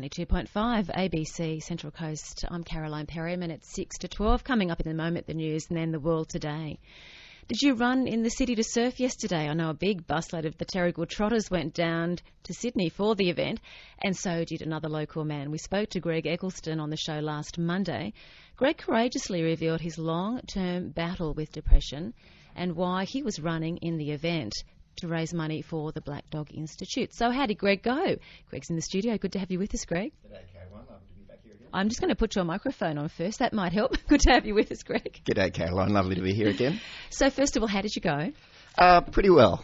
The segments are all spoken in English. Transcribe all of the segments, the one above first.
92.5 ABC Central Coast. I'm Caroline Perryman at 6 to 12. Coming up in a moment, the news and then the world today. Did you run in the city to surf yesterday? I know a big busload of the Terrigal Trotters went down to Sydney for the event, and so did another local man. We spoke to Greg Eccleston on the show last Monday. Greg courageously revealed his long-term battle with depression and why he was running in the event to raise money for the Black Dog Institute. So how did Greg go? Greg's in the studio. Good to have you with us, Greg. G'day, Caroline. Lovely to be back here again. I'm just going to put your microphone on first. That might help. Good to have you with us, Greg. G'day, Caroline. Lovely to be here again. So first of all, how did you go? Pretty well.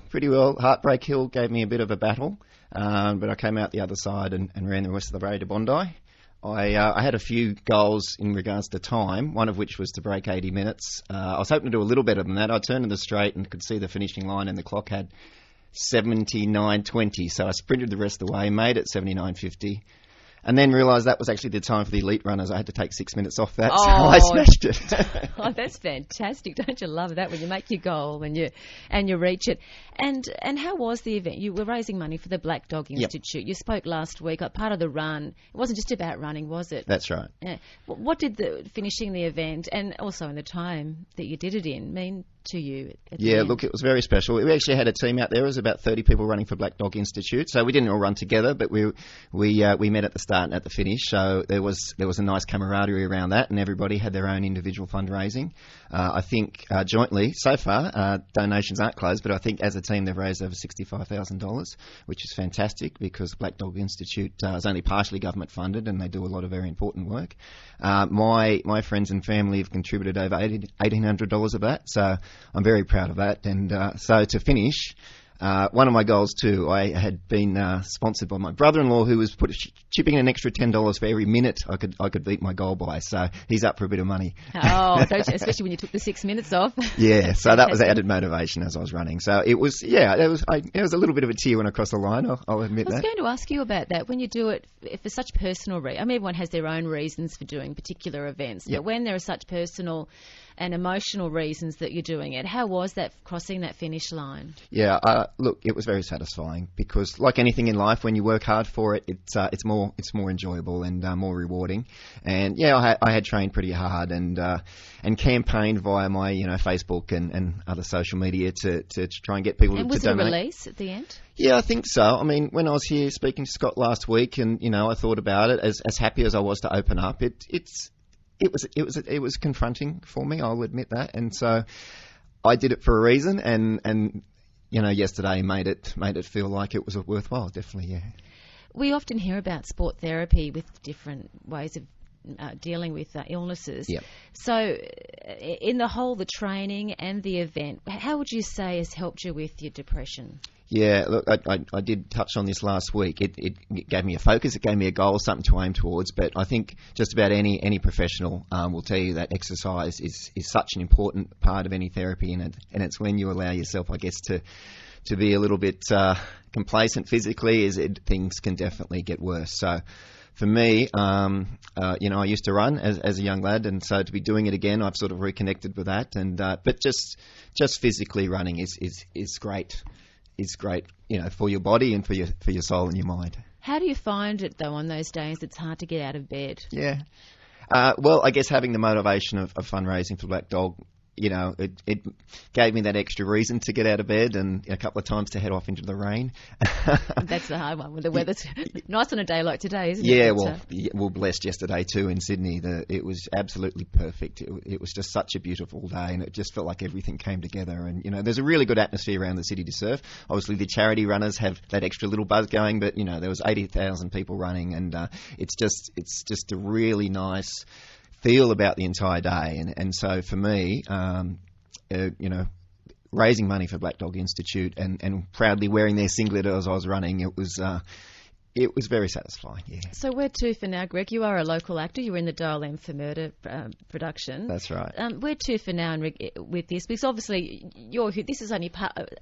Heartbreak Hill gave me a bit of a battle, but I came out the other side and ran the rest of the Brady Bondi. I had a few goals in regards to time, one of which was to break 80 minutes. I was hoping to do a little better than that. I turned in the straight and could see the finishing line, and the clock had 79.20, so I sprinted the rest of the way, made it 79.50, and then realised that was actually the time for the elite runners. I had to take 6 minutes off that, so I smashed it. Oh, that's fantastic. Don't you love that when you make your goal and you reach it? And how was the event? You were raising money for the Black Dog Institute. Yep. You spoke last week, part of the run. It wasn't just about running, was it? That's right. Yeah. What did finishing the event and also in the time that you did it in mean to you? Look, it was very special. We actually had a team out there. There was about 30 people running for Black Dog Institute, so we didn't all run together, but we met at the start and at the finish. So there was a nice camaraderie around that, and everybody had their own individual fundraising. I think jointly so far, donations aren't closed, but I think as a team they've raised over $65,000, which is fantastic because Black Dog Institute is only partially government funded, and they do a lot of very important work. My friends and family have contributed over $1,800 of that, so I'm very proud of that. And so to finish, one of my goals too, I had been sponsored by my brother-in-law, who was chipping in an extra $10 for every minute I could beat my goal by. So he's up for a bit of money. Oh, especially when you took the 6 minutes off. Yeah, so that was added motivation as I was running. So it was a little bit of a tear when I crossed the line. I'll admit that. I was going to ask you about that. When you do it for such personal reasons, I mean, everyone has their own reasons for doing particular events, but when there are such personal and emotional reasons that you're doing it, how was that crossing that finish line? Yeah, look, it was very satisfying because, like anything in life, when you work hard for it, it's more enjoyable and more rewarding. And I had trained pretty hard and campaigned via my Facebook and other social media to try and get people to donate. And was it a release at the end? Yeah, I think so. I mean, when I was here speaking to Scott last week, and I thought about it, as happy as I was to open up, it was confronting for me, I'll admit that, and so I did it for a reason, and yesterday made it feel like it was worthwhile, definitely, yeah. We often hear about sport therapy with different ways of dealing with illnesses. Yep. So in the training and the event, how would you say has helped you with your depression? Yeah, look, I did touch on this last week. It gave me a focus, it gave me a goal, something to aim towards. But I think just about any professional will tell you that exercise is such an important part of any therapy, and it's when you allow yourself, I guess, to be a little bit complacent physically, things can definitely get worse. So for me, I used to run as a young lad, and so to be doing it again, I've sort of reconnected with that. And but just physically running is great. Is great, for your body and for your soul and your mind. How do you find it though on those days it's hard to get out of bed? Yeah, well, I guess having the motivation of fundraising for Black Dog, it gave me that extra reason to get out of bed and a couple of times to head off into the rain. That's the hard one when the weather's nice on a day like today, isn't it? Yeah, well, blessed yesterday too in Sydney. It was absolutely perfect. It was just such a beautiful day, and it just felt like everything came together. And there's a really good atmosphere around the city to surf. Obviously, the charity runners have that extra little buzz going, but there was 80,000 people running, and it's just a really nice feel about the entire day, and so for me, raising money for Black Dog Institute and proudly wearing their singlet as I was running, it was very satisfying. Yeah. So where to for now, Greg? You are a local actor. You were in the Dial M for Murder production. That's right. Where to for now with this? Because obviously this is only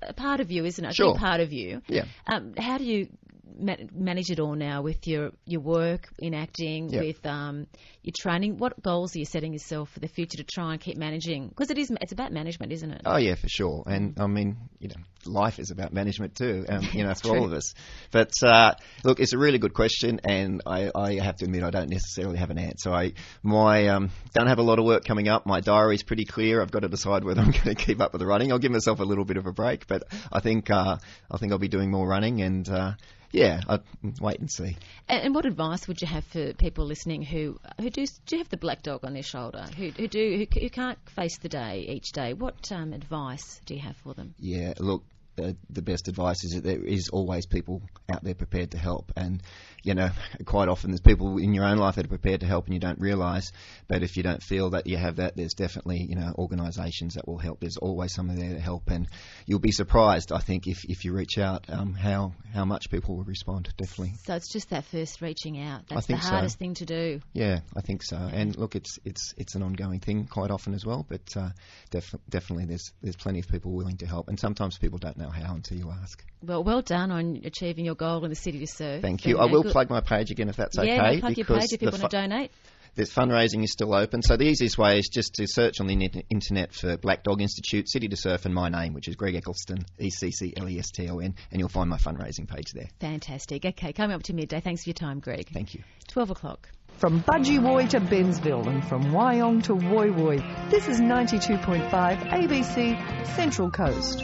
a part of you, isn't it? Sure. Part of you. Yeah. How do you manage it all now with your work in acting, with your training. What goals are you setting yourself for the future to try and keep managing? Because it's about management, isn't it? Oh yeah, for sure. And I mean, life is about management too. For all of us. But look, it's a really good question, and I have to admit I don't necessarily have an answer. I don't have a lot of work coming up. My diary's pretty clear. I've got to decide whether I'm going to keep up with the running. I'll give myself a little bit of a break, but I think I'll be doing more running, and I'll wait and see. And what advice would you have for people listening who do have the black dog on their shoulder, who can't face the day each day? What advice do you have for them? Yeah, look, the best advice is that there is always people out there prepared to help, and quite often there's people in your own life that are prepared to help and you don't realise. But if you don't feel that you have that, there's definitely organisations that will help. There's always someone there to help, and you'll be surprised, I think, if you reach out, how much people will respond. Definitely. So it's just that first reaching out. That's the hardest thing to do. Yeah, I think so. And look, it's an ongoing thing quite often as well. But definitely, there's plenty of people willing to help, and sometimes people don't know how until you ask. Well done on achieving your goal in the City to Serve. Thank you. I will plug my page again if that's okay. Yeah, plug your page if people want to donate. This fundraising is still open, so the easiest way is just to search on the internet for Black Dog Institute, City to Surf, and my name, which is Greg Eccleston, Eccleston, and you'll find my fundraising page there. Fantastic. Okay, coming up to midday. Thanks for your time, Greg. Thank you. 12 o'clock. From Budgie to Bennsville and from Wyong to Woy Woy, this is 92.5 ABC Central Coast.